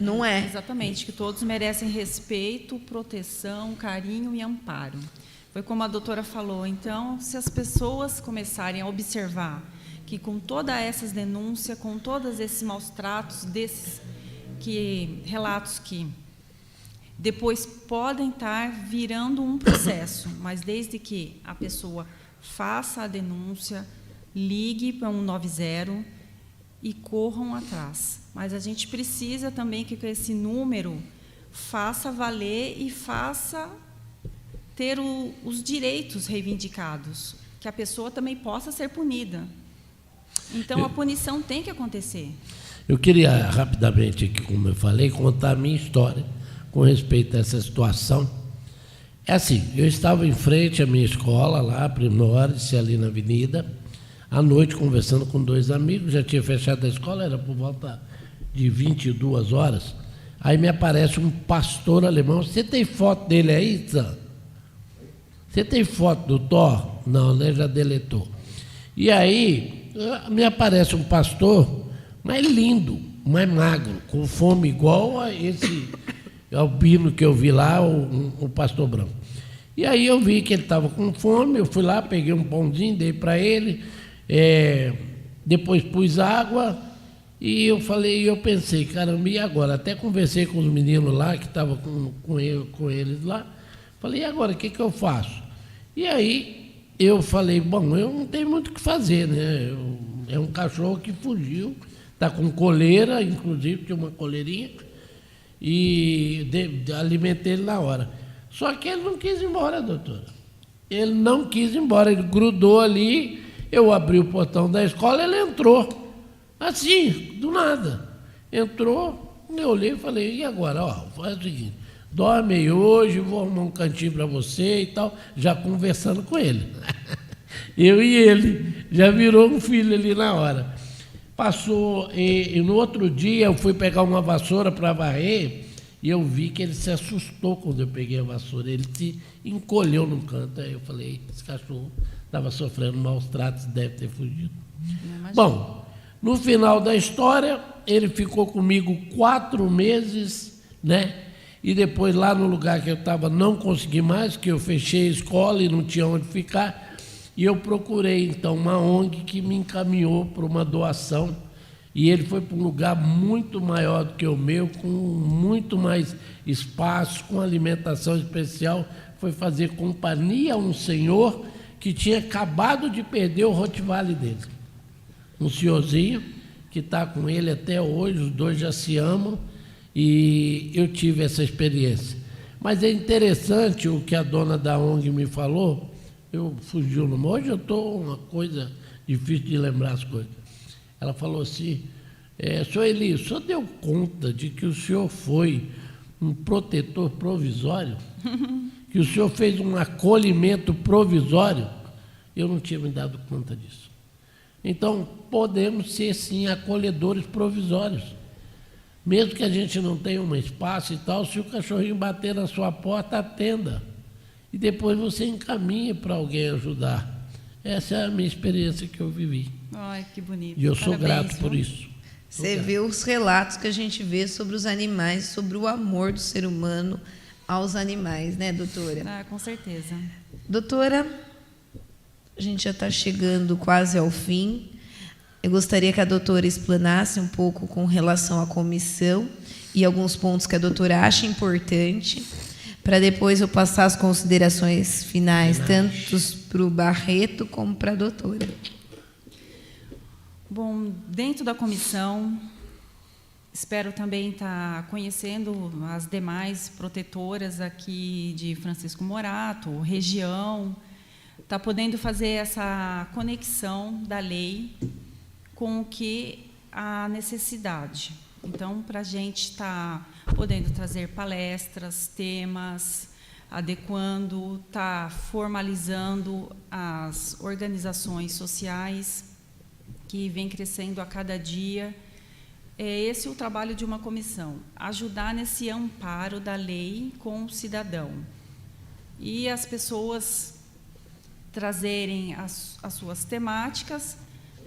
Não é? Exatamente, que todos merecem respeito, proteção, carinho e amparo. Foi como a doutora falou. Então, se as pessoas começarem a observar que com todas essas denúncias, com todos esses maus tratos, desses relatos que depois podem estar virando um processo, mas desde que a pessoa faça a denúncia, ligue para 190 e corram atrás. Mas a gente precisa também que esse número faça valer e faça ter os direitos reivindicados, que a pessoa também possa ser punida. Então, a punição tem que acontecer. Eu queria rapidamente, aqui, como eu falei, contar a minha história com respeito a essa situação. É assim, eu estava em frente à minha escola, lá, Primórice, ali na avenida, à noite, conversando com 2 amigos, já tinha fechado a escola, era por volta de 22 horas, aí me aparece um pastor alemão. Você tem foto dele aí, Sam? Você tem foto do Thor? Não, né? Já deletou. E aí, me aparece um pastor, mais lindo, mais magro, com fome igual a esse albino que eu vi lá, o pastor branco. E aí eu vi que ele estava com fome, eu fui lá, peguei um pãozinho, dei para ele, depois pus água, e eu pensei, caramba, e agora? Até conversei com os meninos lá, que estavam com eles lá, falei, e agora, o que eu faço? E aí eu falei, bom, eu não tenho muito o que fazer, né? É um cachorro que fugiu, está com coleira, inclusive, tinha uma coleirinha, e alimentei ele na hora. Só que ele não quis ir embora, doutora. Ele não quis ir embora, ele grudou ali, eu abri o portão da escola, ele entrou. Assim, do nada. Entrou, eu olhei e falei, e agora? Faz o seguinte, dorme aí hoje, vou arrumar um cantinho para você e tal, já conversando com ele. Eu e ele, já virou um filho ali na hora. Passou, e no outro dia eu fui pegar uma vassoura para varrer e eu vi que ele se assustou quando eu peguei a vassoura, ele se encolheu no canto. Aí eu falei, esse cachorro estava sofrendo maus tratos, deve ter fugido. Bom, no final da história, ele ficou comigo 4 meses, né? E depois lá no lugar que eu estava não consegui mais, que eu fechei a escola e não tinha onde ficar. E eu procurei, então, uma ONG que me encaminhou para uma doação. E ele foi para um lugar muito maior do que o meu, com muito mais espaço, com alimentação especial. Foi fazer companhia a um senhor que tinha acabado de perder o Rottweiler dele. Um senhorzinho que está com ele até hoje, os dois já se amam, e eu tive essa experiência. Mas é interessante o que a dona da ONG me falou, eu fugi o nome, hoje eu estou uma coisa difícil de lembrar as coisas. Ela falou assim, senhor Eli, o senhor deu conta de que o senhor foi um protetor provisório? Que o senhor fez um acolhimento provisório? Eu não tinha me dado conta disso. Então, podemos ser, sim, acolhedores provisórios. Mesmo que a gente não tenha um espaço e tal, se o cachorrinho bater na sua porta, atenda. E depois você encaminha para alguém ajudar. Essa é a minha experiência que eu vivi. Ai, que bonito. E eu sou Parabéns, grato por viu? isso. Você vê os relatos que a gente vê sobre os animais, sobre o amor do ser humano aos animais, né, doutora? Ah, com certeza. Doutora, a gente já está chegando quase ao fim. Eu gostaria que a doutora explanasse um pouco com relação à comissão e alguns pontos que a doutora acha importante, para depois eu passar as considerações finais, tanto para o Barreto como para a doutora. Bom, dentro da comissão, espero também estar conhecendo as demais protetoras aqui de Francisco Morato, região, estar podendo fazer essa conexão da lei com o que a necessidade. Então, para a gente estar podendo trazer palestras, temas, adequando, estar formalizando as organizações sociais que vem crescendo a cada dia. É esse o trabalho de uma comissão, ajudar nesse amparo da lei com o cidadão. E as pessoas trazerem as suas temáticas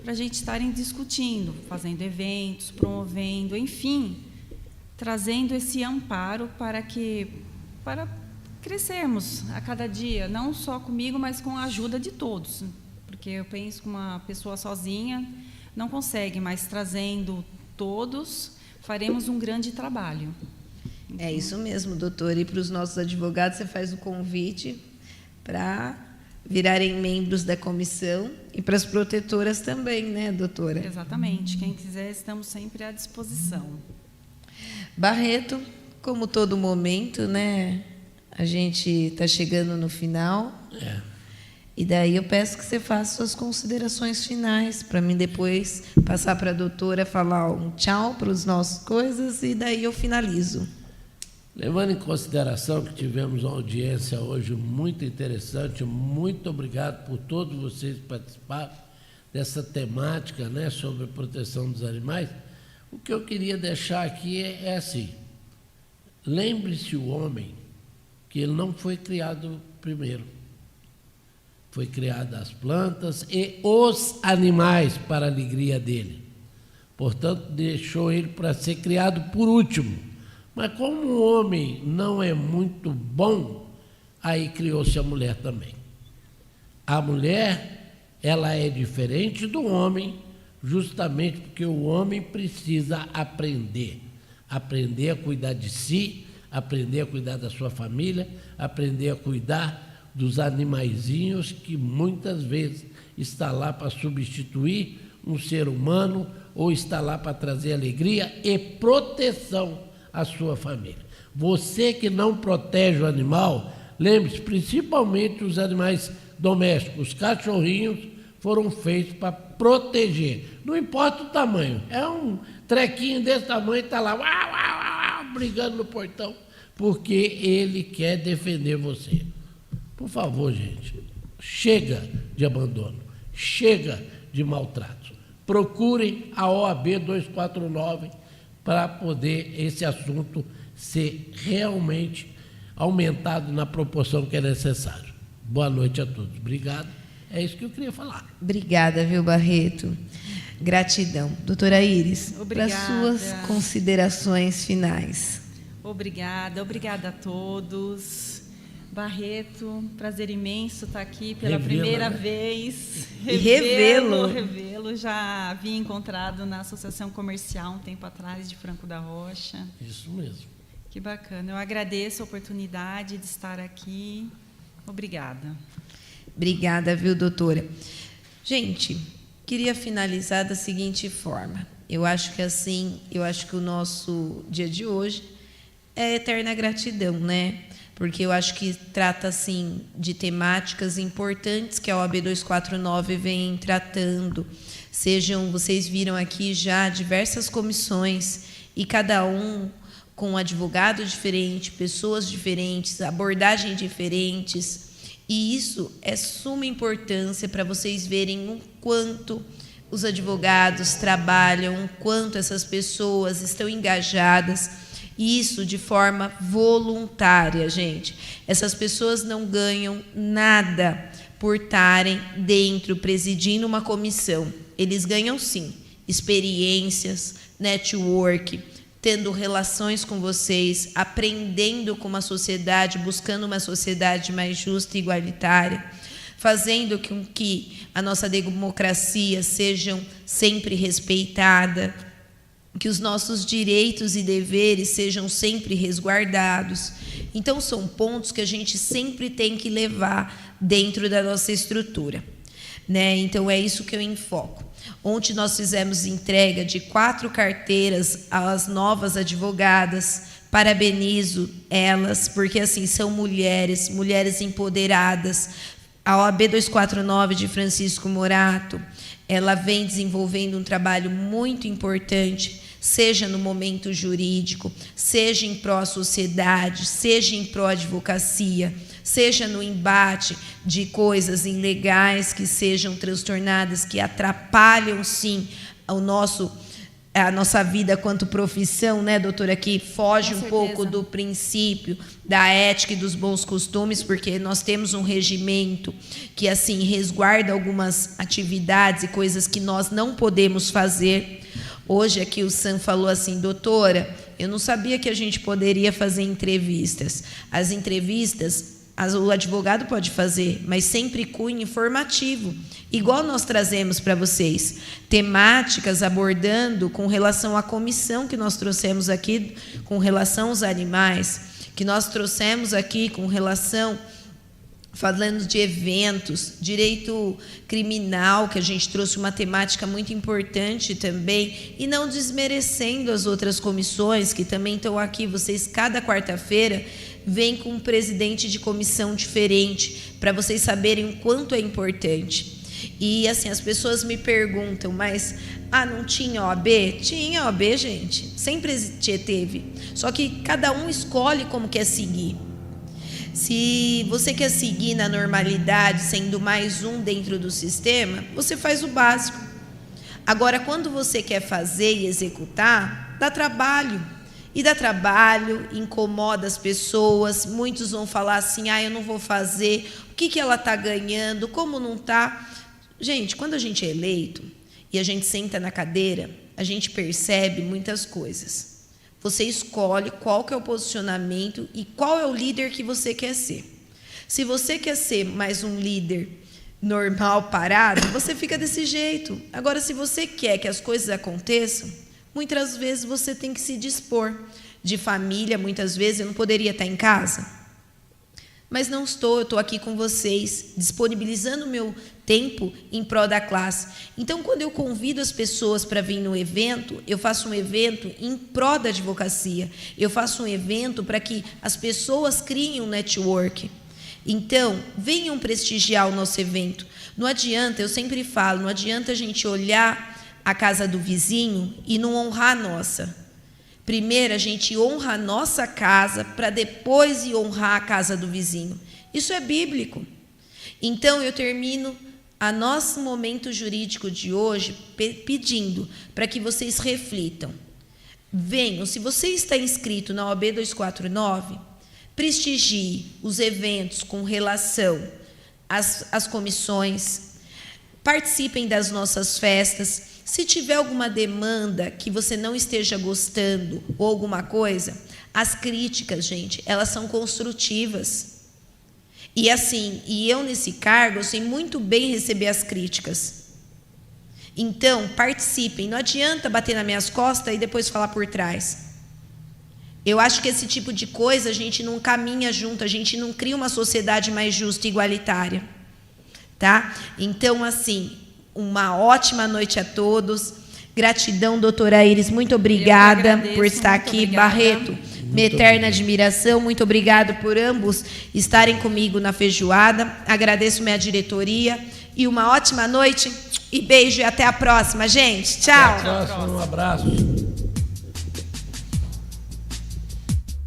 para a gente estarem discutindo, fazendo eventos, promovendo, enfim, trazendo esse amparo para crescermos a cada dia, não só comigo, mas com a ajuda de todos, porque eu penso que uma pessoa sozinha não consegue, mas trazendo todos, faremos um grande trabalho. É isso mesmo, doutora. E para os nossos advogados, você faz o convite para virarem membros da comissão e para as protetoras também, né, doutora? Exatamente. Quem quiser, estamos sempre à disposição. Barreto, como todo momento, né, a gente está chegando no final. E daí eu peço que você faça suas considerações finais, para mim depois passar para a doutora falar um tchau para as nossas coisas, e daí eu finalizo. Levando em consideração que tivemos uma audiência hoje muito interessante, muito obrigado por todos vocês participarem dessa temática, né, sobre a proteção dos animais. O que eu queria deixar aqui é assim, lembre-se o homem que ele não foi criado primeiro. Foi criado as plantas e os animais para a alegria dele. Portanto, deixou ele para ser criado por último. Mas como o homem não é muito bom, aí criou-se a mulher também. A mulher, ela é diferente do homem, justamente porque o homem precisa aprender. Aprender a cuidar de si, aprender a cuidar da sua família, aprender a cuidar dos animaizinhos que muitas vezes está lá para substituir um ser humano ou está lá para trazer alegria e proteção à sua família. Você que não protege o animal, lembre-se, principalmente os animais domésticos, os cachorrinhos foram feitos para proteger, não importa o tamanho, é um trequinho desse tamanho, está lá, uau, uau, uau, brigando no portão, porque ele quer defender você. Por favor, gente, chega de abandono, chega de maltrato. Procurem a OAB 249 para poder esse assunto ser realmente aumentado na proporção que é necessário. Boa noite a todos. Obrigado. É isso que eu queria falar. Obrigada, viu, Barreto? Gratidão. Doutora Iris, para Obrigada. suas considerações finais. Obrigada a todos. Barreto, prazer imenso estar aqui pela primeira vez. E revê-lo. Revê-lo. Já havia encontrado na Associação Comercial um tempo atrás, de Franco da Rocha. Isso mesmo. Que bacana. Eu agradeço a oportunidade de estar aqui. Obrigada. Obrigada, viu, doutora? Gente, queria finalizar da seguinte forma. Eu acho que assim, o nosso dia de hoje é eterna gratidão, né? Porque eu acho que trata assim de temáticas importantes que a OAB 249 vem tratando. Vocês viram aqui já diversas comissões e cada um com um advogado diferente, pessoas diferentes, abordagens diferentes. E isso é suma importância para vocês verem o quanto os advogados trabalham, o quanto essas pessoas estão engajadas, e isso de forma voluntária, gente. Essas pessoas não ganham nada por estarem dentro, presidindo uma comissão. Eles ganham, sim, experiências, network, tendo relações com vocês, aprendendo com uma sociedade, buscando uma sociedade mais justa e igualitária, fazendo com que a nossa democracia seja sempre respeitada, que os nossos direitos e deveres sejam sempre resguardados. Então, são pontos que a gente sempre tem que levar dentro da nossa estrutura, né? Então, é isso que eu enfoco. Ontem nós fizemos entrega de 4 carteiras às novas advogadas. Parabenizo elas, porque assim são mulheres empoderadas. A OAB 249 de Francisco Morato, ela vem desenvolvendo um trabalho muito importante, seja no momento jurídico, seja em pró-sociedade, seja em pró-advocacia, seja no embate de coisas ilegais que sejam transtornadas, que atrapalham, sim, a nossa vida quanto profissão, né, doutora, que foge um pouco do princípio da ética e dos bons costumes, porque nós temos um regimento que, assim, resguarda algumas atividades e coisas que nós não podemos fazer. Hoje aqui o Sam falou assim: doutora, eu não sabia que a gente poderia fazer entrevistas. As entrevistas, o advogado pode fazer, mas sempre cunho informativo, igual nós trazemos para vocês, temáticas abordando com relação à comissão que nós trouxemos aqui, com relação aos animais, que nós trouxemos aqui com relação, falando de eventos, direito criminal, que a gente trouxe uma temática muito importante também, e não desmerecendo as outras comissões que também estão aqui. Vocês, cada quarta-feira, vêm com um presidente de comissão diferente, para vocês saberem o quanto é importante. E assim, as pessoas me perguntam, mas não tinha OAB? Tinha OAB, gente, sempre teve. Só que cada um escolhe como quer seguir. Se você quer seguir na normalidade, sendo mais um dentro do sistema, você faz o básico. Agora, quando você quer fazer e executar, dá trabalho. E dá trabalho, incomoda as pessoas. Muitos vão falar assim: eu não vou fazer. O que ela está ganhando? Como não está? Gente, quando a gente é eleito e a gente senta na cadeira, a gente percebe muitas coisas. Você escolhe qual que é o posicionamento e qual é o líder que você quer ser. Se você quer ser mais um líder normal, parado, você fica desse jeito. Agora, se você quer que as coisas aconteçam, muitas vezes você tem que se dispor. De família, muitas vezes eu não poderia estar em casa, mas não estou, eu estou aqui com vocês, disponibilizando o meu tempo em prol da classe. Então, quando eu convido as pessoas para vir no evento, eu faço um evento em prol da advocacia. Eu faço um evento para que as pessoas criem um network. Então, venham prestigiar o nosso evento. Não adianta, eu sempre falo, não adianta a gente olhar a casa do vizinho e não honrar a nossa. Primeiro, a gente honra a nossa casa para depois ir honrar a casa do vizinho. Isso é bíblico. Então, eu termino a nosso momento jurídico de hoje pedindo para que vocês reflitam. Venham, se você está inscrito na OAB 249, prestigie os eventos com relação às comissões, participem das nossas festas. Se tiver alguma demanda que você não esteja gostando ou alguma coisa, as críticas, gente, elas são construtivas. E assim, eu nesse cargo, eu sei muito bem receber as críticas. Então, participem. Não adianta bater nas minhas costas e depois falar por trás. Eu acho que esse tipo de coisa a gente não caminha junto, a gente não cria uma sociedade mais justa e igualitária. Tá? Então, assim, uma ótima noite a todos. Gratidão, doutora Iris, muito obrigada agradeço, por estar muito aqui. obrigada. Barreto, minha eterna admiração, muito obrigado por ambos estarem comigo na feijoada. Agradeço minha diretoria e uma ótima noite e beijo e até a próxima, gente. Tchau. Até a próxima, um abraço.